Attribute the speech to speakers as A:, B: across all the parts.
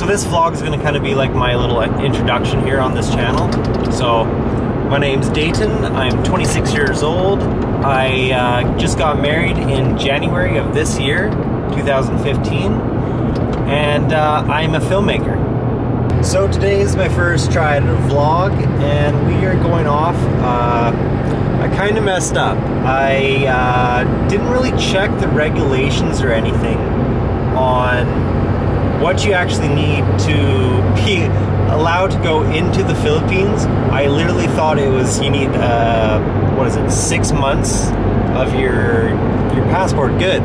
A: So this vlog is going to kind of be like my little introduction here on this channel. So my name's Dayton, I'm 26 years old. I just got married in January of this year, 2015, and I'm a filmmaker. So today is my first try at a vlog, and we are going off. I kind of messed up. I didn't really check the regulations or anything on what you actually need to be allowed to go into the Philippines. I literally thought it was you need what is it, 6 months of your passport. Good.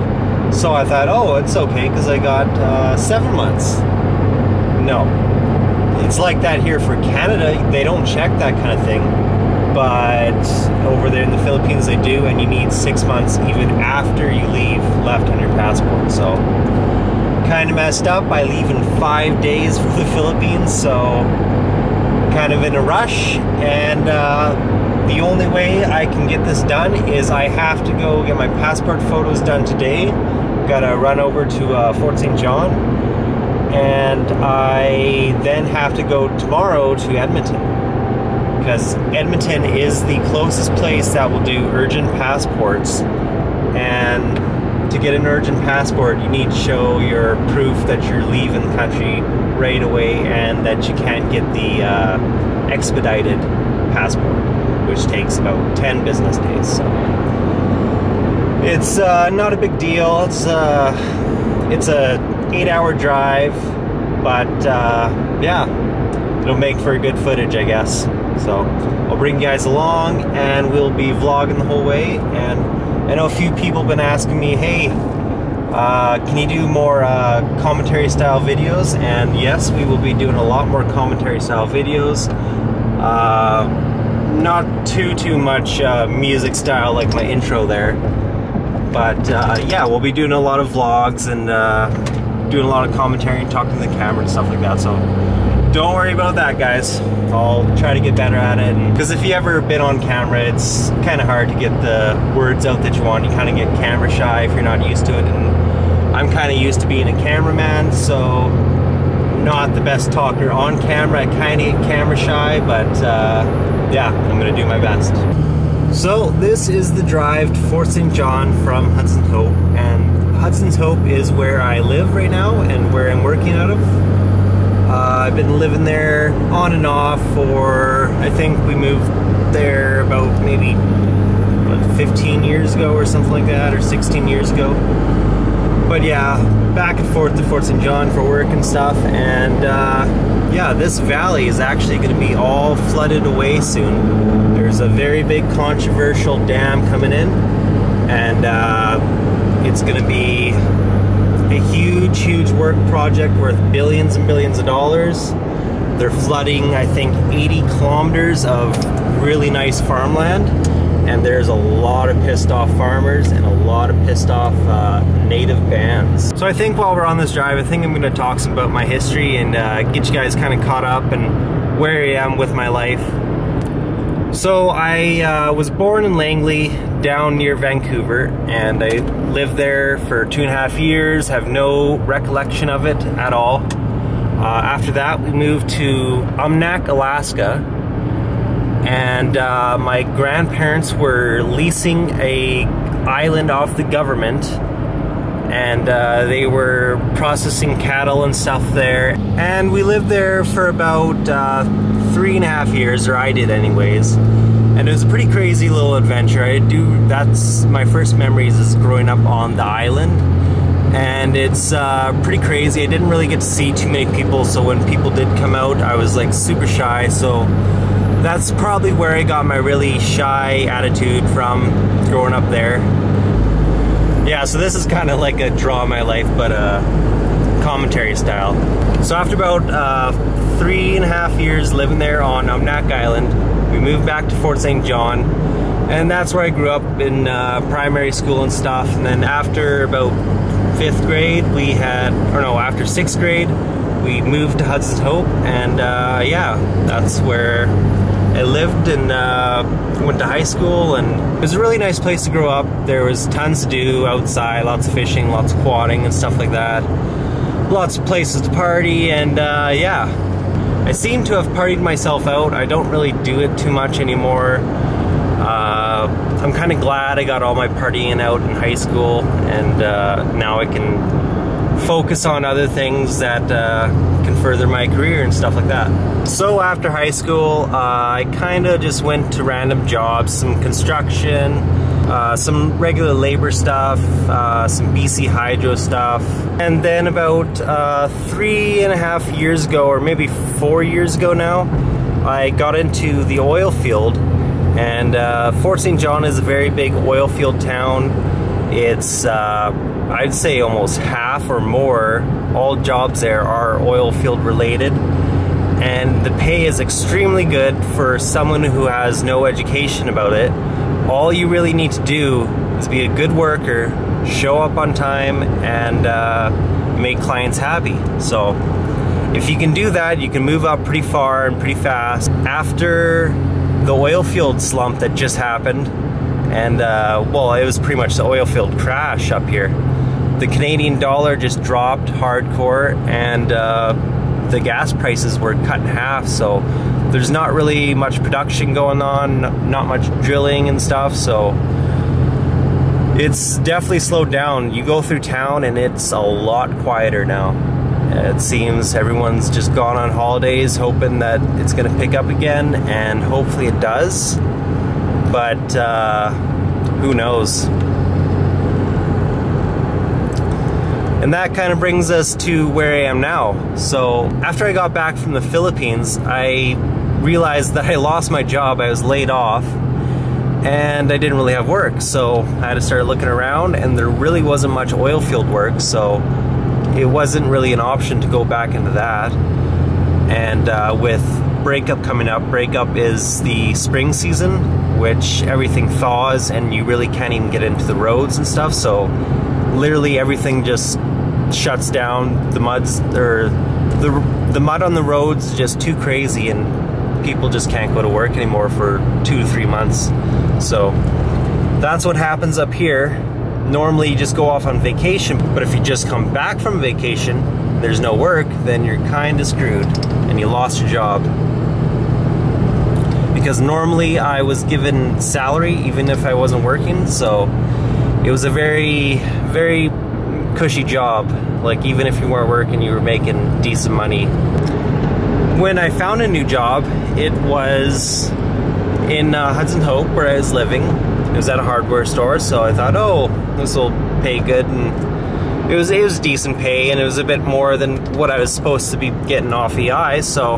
A: So I thought, oh, it's okay because I got 7 months. No, it's like that here for Canada. They don't check that kind of thing, but over there in the Philippines they do, and you need 6 months even after you leave left on your passport. So kind of messed up by leaving 5 days for the Philippines, so kind of in a rush, and the only way I can get this done is I have to go get my passport photos done today. Gotta run over to Fort St. John, and I then have to go tomorrow to Edmonton, because Edmonton is the closest place that will do urgent passports. And to get an urgent passport, you need to show your proof that you're leaving the country right away and that you can't get the expedited passport, which takes about 10 business days. So it's not a big deal. It's a 8-hour drive, but yeah, it'll make for good footage, I guess. So I'll bring you guys along, and we'll be vlogging the whole way. And I know a few people have been asking me, hey, can you do more commentary style videos? And yes, we will be doing a lot more commentary style videos. Not too much music style like my intro there. But yeah, we'll be doing a lot of vlogs and doing a lot of commentary and talking to the camera and stuff like that. So don't worry about that, guys. I'll try to get better at it, because if you ever been on camera, it's kind of hard to get the words out that you want. You kind of get camera shy if you're not used to it, and I'm kind of used to being a cameraman, so not the best talker on camera. I kind of get camera shy, but yeah, I'm gonna do my best. So this is the drive to Fort St. John from Hudson's Hope, and Hudson's Hope is where I live right now and where I'm working out of. I've been living there on and off for, I think we moved there about maybe 15 years ago or something like that, or 16 years ago. But yeah, back and forth to Fort St. John for work and stuff. And yeah, this valley is actually going to be all flooded away soon. There's a very big controversial dam coming in, and it's going to be a huge work project worth billions and billions of dollars. They're flooding, I think, 80 kilometers of really nice farmland, and there's a lot of pissed off farmers and a lot of pissed off native bands. So I think while we're on this drive, I think I'm going to talk some about my history and get you guys kind of caught up and where I am with my life. So I was born in Langley, down near Vancouver, and I lived there for 2.5 years, have no recollection of it at all. After that, we moved to Umnak, Alaska, and my grandparents were leasing a island off the government, and they were processing cattle and stuff there, and we lived there for about 3.5 years, or I did anyways. And it was a pretty crazy little adventure. That's my first memories, is growing up on the island. And it's pretty crazy. I didn't really get to see too many people, so when people did come out, I was like super shy. So that's probably where I got my really shy attitude from, growing up there. Yeah, so this is kind of like a draw my life, but commentary style. So after about 3.5 years living there on Umnak Island, we moved back to Fort St. John, and that's where I grew up in primary school and stuff. And then after about 5th grade, after 6th grade, we moved to Hudson's Hope, and yeah, that's where I lived and went to high school, and it was a really nice place to grow up. There was tons to do outside, lots of fishing, lots of quadding and stuff like that. lots of places to party, and yeah, I seem to have partied myself out. I don't really do it too much anymore. I'm kind of glad I got all my partying out in high school, and now I can focus on other things that can further my career and stuff like that. So after high school, I kind of just went to random jobs, some construction, some regular labor stuff, some BC Hydro stuff. And then about 3.5 years ago, or maybe 4 years ago now, I got into the oil field. And Fort St. John is a very big oil field town. It's, I'd say almost half or more, all jobs there are oil field related. And the pay is extremely good for someone who has no education about it. All you really need to do is be a good worker, show up on time, and make clients happy. So if you can do that, you can move up pretty far and pretty fast. After the oil field slump that just happened, and well, it was pretty much the oil field crash up here. The Canadian dollar just dropped hardcore, and the gas prices were cut in half, so there's not really much production going on, not much drilling and stuff, so it's definitely slowed down. You go through town and it's a lot quieter now. It seems everyone's just gone on holidays hoping that it's gonna pick up again, and hopefully it does, but who knows. And that kind of brings us to where I am now. So after I got back from the Philippines, I realized that I lost my job. I was laid off and I didn't really have work. So I had to start looking around, and there really wasn't much oil field work. So it wasn't really an option to go back into that. And with breakup coming up, breakup is the spring season, which everything thaws and you really can't even get into the roads and stuff. So literally everything just shuts down. The mud on the roads is just too crazy, and people just can't go to work anymore for 2 to 3 months. So that's what happens up here. Normally you just go off on vacation, but if you just come back from vacation, there's no work, then you're kind of screwed and you lost your job. Because normally I was given salary even if I wasn't working, so it was a very, very cushy job. Like, even if you weren't working, you were making decent money. When I found a new job, it was in Hudson Hope, where I was living. It was at a hardware store, so I thought, oh, this will pay good, and it was decent pay, and it was a bit more than what I was supposed to be getting off EI, so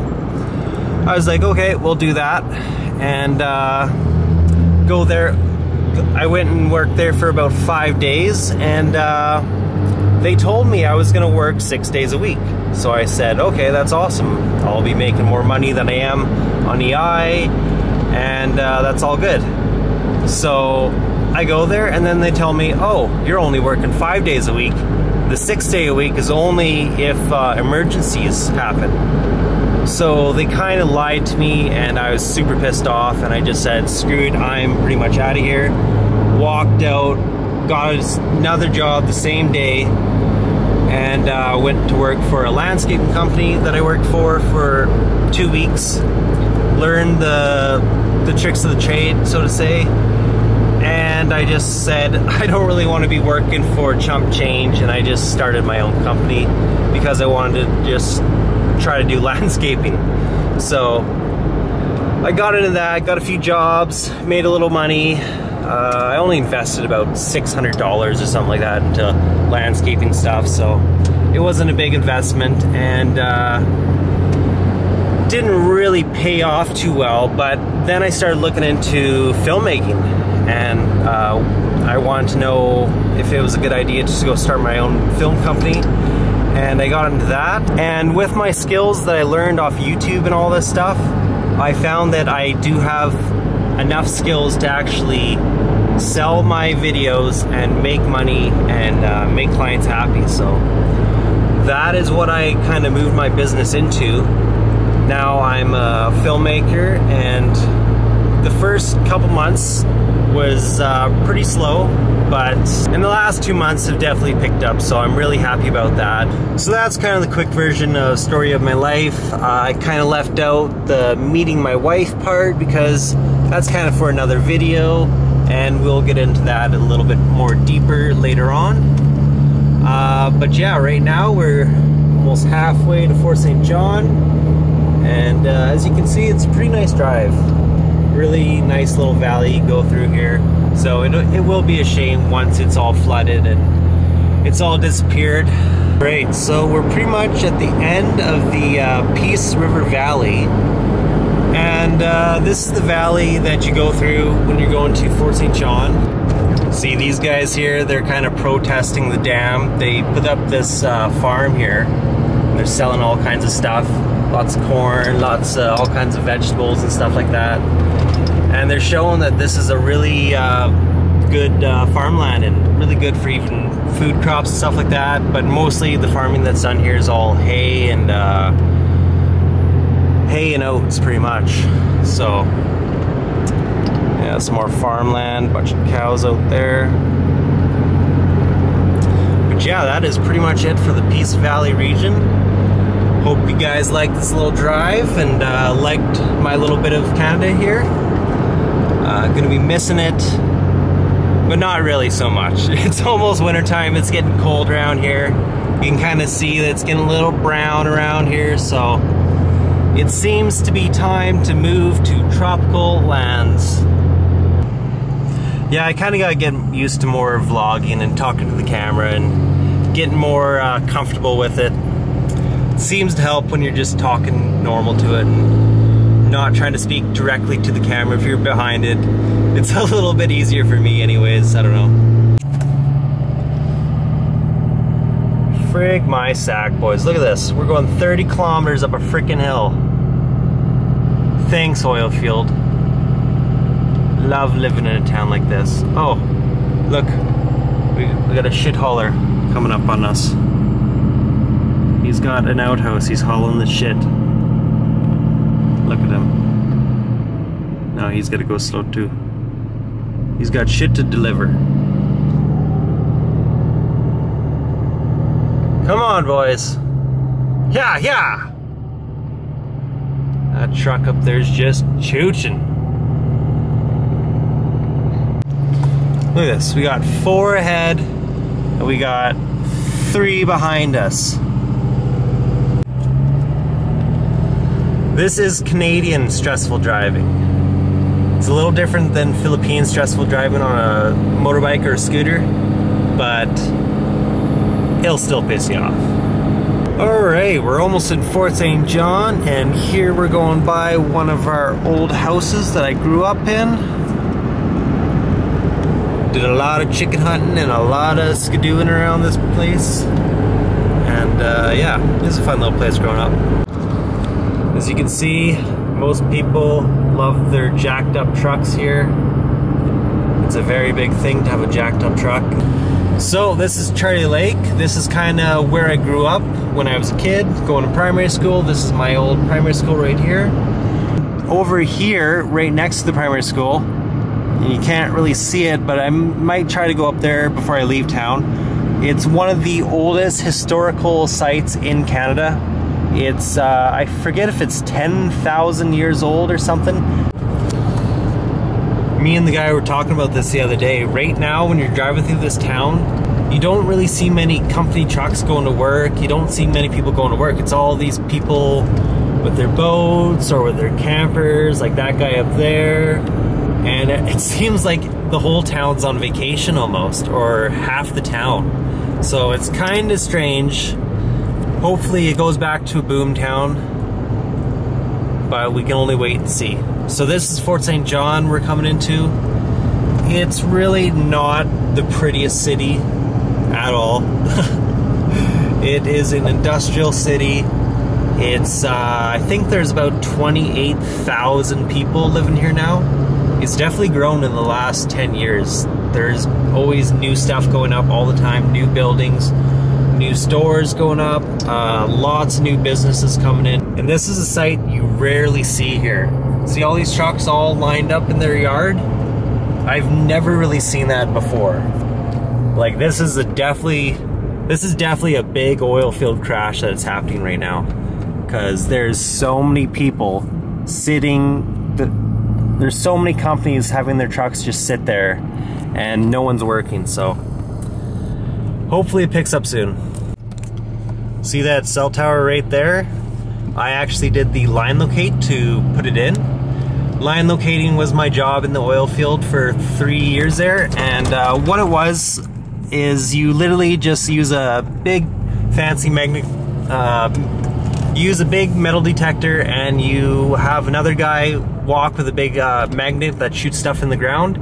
A: I was like, okay, we'll do that, and go there. I went and worked there for about 5 days, and they told me I was gonna work 6 days a week. So I said, okay, that's awesome. I'll be making more money than I am on EI, and that's all good. So I go there, and then they tell me, oh, you're only working 5 days a week. The 6th day a week is only if emergencies happen. So they kind of lied to me, and I was super pissed off, and I just said, screw it, I'm pretty much out of here. Walked out, got another job the same day, and went to work for a landscaping company that I worked for 2 weeks. Learned the tricks of the trade, so to say. And I just said, I don't really want to be working for chump change, and I just started my own company because I wanted to just try to do landscaping. So I got into that, got a few jobs, made a little money. I only invested about $600 or something like that into landscaping stuff, so it wasn't a big investment, and didn't really pay off too well. But then I started looking into filmmaking, and I wanted to know if it was a good idea just to go start my own film company. And I got into that, and with my skills that I learned off YouTube and all this stuff, I found that I do have enough skills to actually sell my videos and make money and make clients happy. So that is what I kind of moved my business into. Now I'm a filmmaker, and The first couple months was pretty slow, but in the last 2 months have definitely picked up, so I'm really happy about that. So that's kind of the quick version of story of my life. I kind of left out the meeting my wife part because that's kind of for another video, and we'll get into that a little bit more deeper later on. But yeah, right now we're almost halfway to Fort St. John, and as you can see, it's a pretty nice drive. Really nice little valley you go through here. So it will be a shame once it's all flooded and it's all disappeared. Great, so we're pretty much at the end of the Peace River Valley. And this is the valley that you go through when you're going to Fort St. John. See these guys here, they're kind of protesting the dam. They put up this farm here. They're selling all kinds of stuff. Lots of corn, lots all kinds of vegetables and stuff like that. And they're showing that this is a really good farmland and really good for even food crops and stuff like that. But mostly the farming that's done here is all hay and oats, pretty much. So yeah, some more farmland, bunch of cows out there. But yeah, that is pretty much it for the Peace Valley region. Hope you guys liked this little drive and liked my little bit of Canada here. Gonna be missing it, but not really so much. It's almost winter time. It's getting cold around here. You can kind of see that it's getting a little brown around here, so it seems to be time to move to tropical lands. Yeah, I kind of gotta get used to more vlogging and talking to the camera and getting more comfortable with it. It seems to help when you're just talking normal to it and not trying to speak directly to the camera if you're behind it. It's a little bit easier for me anyways, I don't know. Frig my sack, boys. Look at this. We're going 30 kilometers up a freaking hill. Thanks, oil field. Love living in a town like this. Oh, look. We got a shit hauler coming up on us. He's got an outhouse. He's hauling the shit. Look at him. No, he's got to go slow too. He's got shit to deliver. Come on, boys. Yeah, yeah. That truck up there's just chooching. Look at this. We got 4 ahead, and we got 3 behind us. This is Canadian stressful driving. It's a little different than Philippine stressful driving on a motorbike or a scooter, but it'll still piss you off. Alright, we're almost in Fort St. John, and here we're going by one of our old houses that I grew up in. Did a lot of chicken hunting and a lot of skidooing around this place. And yeah, it's a fun little place growing up. As you can see, most people love their jacked up trucks here. It's a very big thing to have a jacked up truck. So this is Charlie Lake. This is kind of where I grew up when I was a kid, going to primary school. This is my old primary school right here. Over here, right next to the primary school, you can't really see it, but I might try to go up there before I leave town. It's one of the oldest historical sites in Canada. It's, I forget if it's 10,000 years old or something. Me and the guy were talking about this the other day. Right now, when you're driving through this town, you don't really see many company trucks going to work. You don't see many people going to work. It's all these people with their boats or with their campers, like that guy up there. And it seems like the whole town's on vacation almost, or half the town. So it's kind of strange. Hopefully it goes back to a boom town, but we can only wait and see. So this is Fort St. John we're coming into. It's really not the prettiest city at all. It is an industrial city. It's, I think there's about 28,000 people living here now. It's definitely grown in the last 10 years. There's always new stuff going up all the time, new buildings, new stores going up, lots of new businesses coming in. And this is a sight you rarely see here. See all these trucks all lined up in their yard? I've never really seen that before. Like this is definitely a big oil field crash that's happening right now. Because there's so many people sitting, there's so many companies having their trucks just sit there and no one's working, so hopefully it picks up soon. See that cell tower right there? I actually did the line locate to put it in. Line locating was my job in the oil field for 3 years there, and what it was is you literally just use a big fancy magnet, use a big metal detector, and you have another guy walk with a big magnet that shoots stuff in the ground,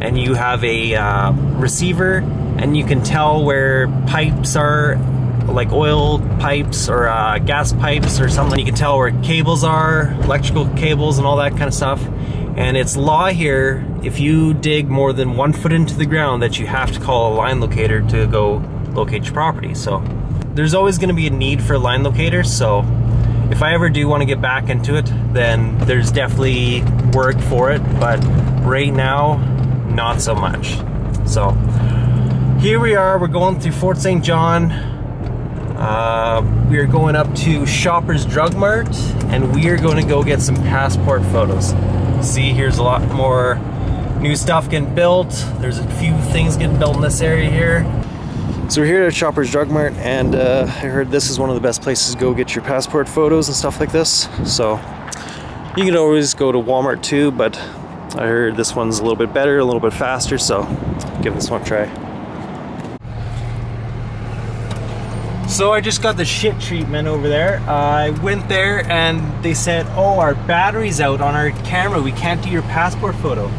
A: and you have a receiver, and you can tell where pipes are, like oil pipes or gas pipes or something. You can tell where cables are, electrical cables and all that kind of stuff. And it's law here, if you dig more than 1 foot into the ground, that you have to call a line locator to go locate your property. So there's always going to be a need for a line locator, so if I ever do want to get back into it, then there's definitely work for it, but right now, not so much. So here we are, we're going through Fort St. John. We are going up to Shoppers Drug Mart, and we are going to go get some passport photos. See, here's a lot more new stuff getting built. There's a few things getting built in this area here. So we're here at Shoppers Drug Mart, and I heard this is one of the best places to go get your passport photos and stuff like this. So you can always go to Walmart too, but I heard this one's a little bit better, a little bit faster, so give this one a try. So I just got the shit treatment over there. I went there and they said, oh, our battery's out on our camera, we can't do your passport photo.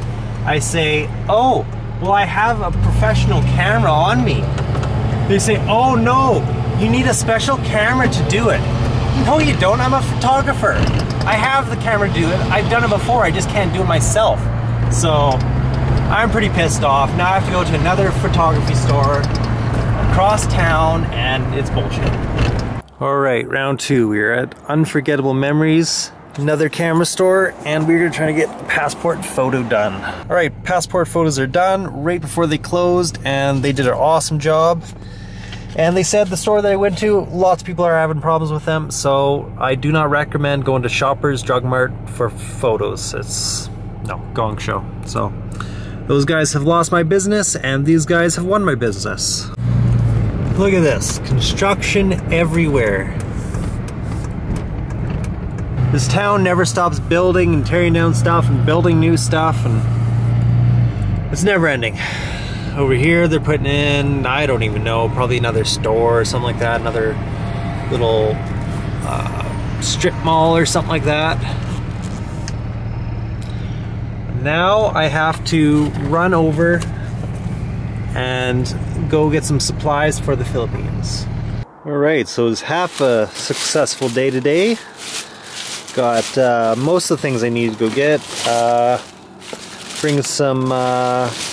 A: I say, oh, well, I have a professional camera on me. They say, oh no, you need a special camera to do it. No, you don't, I'm a photographer. I have the camera to do it, I've done it before, I just can't do it myself. So I'm pretty pissed off. Now I have to go to another photography store across town, and it's bullshit. All right, round two. We're at Unforgettable Memories, another camera store, and we're trying to get a passport photo done. All right, passport photos are done right before they closed, and they did an awesome job. And they said the store that I went to, lots of people are having problems with them, so I do not recommend going to Shoppers Drug Mart for photos. It's, no, gong show. So those guys have lost my business, and these guys have won my business. Look at this, construction everywhere. This town never stops building and tearing down stuff and building new stuff, and it's never ending. Over here they're putting in, I don't even know, probably another store or something like that, another little strip mall or something like that. Now I have to run over and go get some supplies for the Philippines. Alright, so it's half a successful day today. Got most of the things I need to go get. Bring some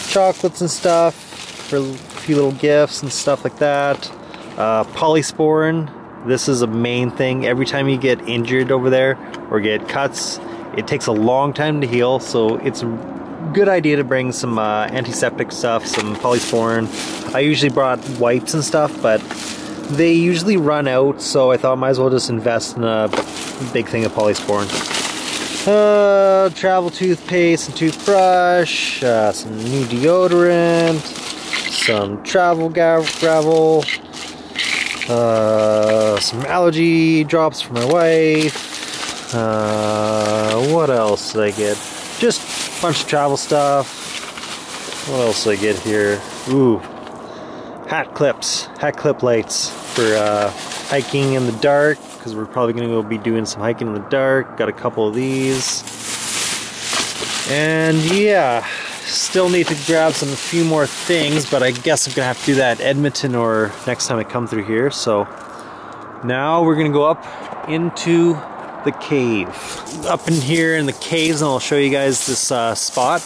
A: chocolates and stuff for a few little gifts and stuff like that. Polysporin, this is a main thing. Every time you get injured over there or get cuts, it takes a long time to heal, so it's good idea to bring some antiseptic stuff, some polysporin. I usually brought wipes and stuff, but they usually run out, so I thought I might as well just invest in a big thing of polysporin. Travel toothpaste and toothbrush, some new deodorant, some travel gravel, some allergy drops for my wife. What else did I get? Just a bunch of travel stuff. What else did I get here? Ooh, hat clip lights for hiking in the dark, because we're probably going to go be doing some hiking in the dark. Got a couple of these. And yeah, still need to grab a few more things, but I guess I'm going to have to do that in Edmonton or next time I come through here. So now we're going to go up into the cave. Up in here in the caves, and I'll show you guys this spot.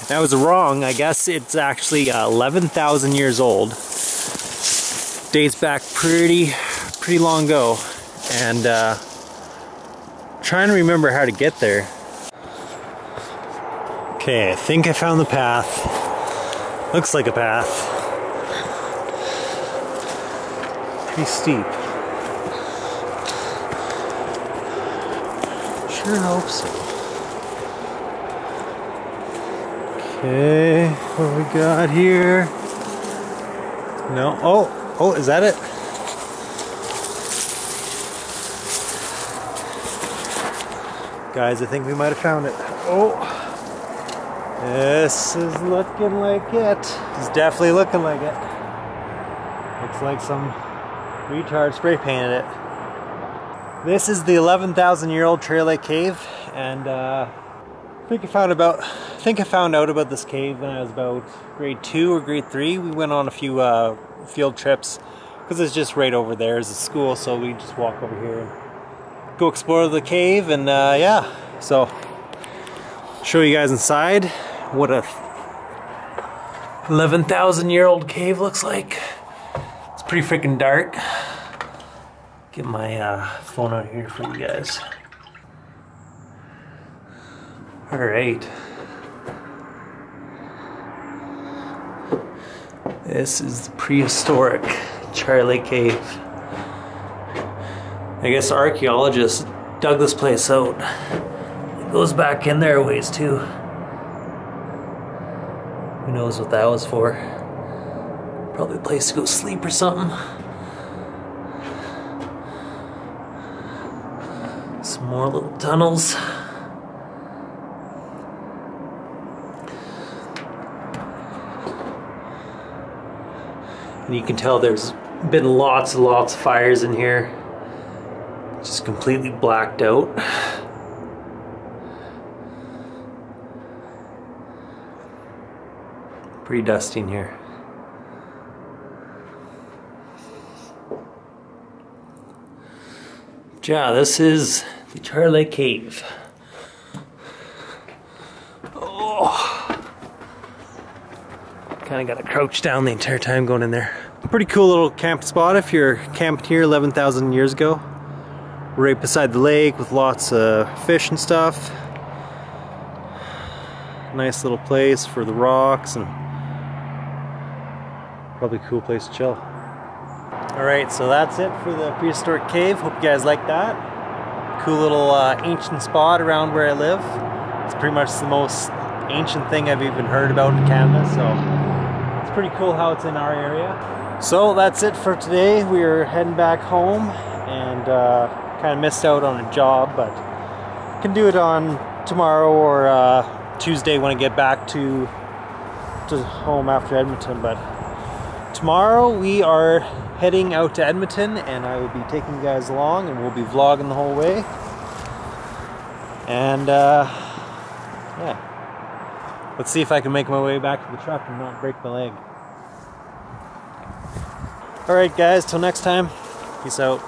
A: And I was wrong, I guess it's actually 11,000 years old. dates back pretty long ago, and trying to remember how to get there. Okay, I think I found the path. Looks like a path. Pretty steep. Sure hope so. Okay, what we got here? No, oh, is that it? Guys, I think we might have found it. Oh, this is looking like it. It's definitely looking like it. Looks like some retard spray painted it. This is the 11,000-year-old Trail Lake Cave, and I think I found out about this cave when I was about grade 2 or grade 3. We went on a few field trips because it's just right over there as a school, so we just walk over here and go explore the cave, and yeah, so show you guys inside what a 11,000-year-old cave looks like. It's pretty freaking dark. Get my phone out here for you guys. All right. This is the prehistoric Charlie Cave. I guess archaeologists dug this place out. It goes back in there a ways too. Who knows what that was for? Probably a place to go sleep or something. Some more little tunnels. And you can tell there's been lots and lots of fires in here. Just completely blacked out. Pretty dusty in here. Yeah, this is the Charlie Cave. Oh, kind of got to crouch down the entire time going in there. Pretty cool little camp spot if you're camped here 11,000 years ago. Right beside the lake with lots of fish and stuff. Nice little place for the rocks, and probably a cool place to chill. Alright, so that's it for the prehistoric cave. Hope you guys like that. Cool little ancient spot around where I live. It's pretty much the most ancient thing I've even heard about in Canada, so it's pretty cool how it's in our area. So that's it for today. We're heading back home, and kind of missed out on a job, but can do it on tomorrow or Tuesday when I get back to home after Edmonton. But tomorrow we are heading out to Edmonton, and I will be taking you guys along, and we'll be vlogging the whole way. And yeah, let's see if I can make my way back to the truck and not break my leg. Alright guys, till next time, peace out.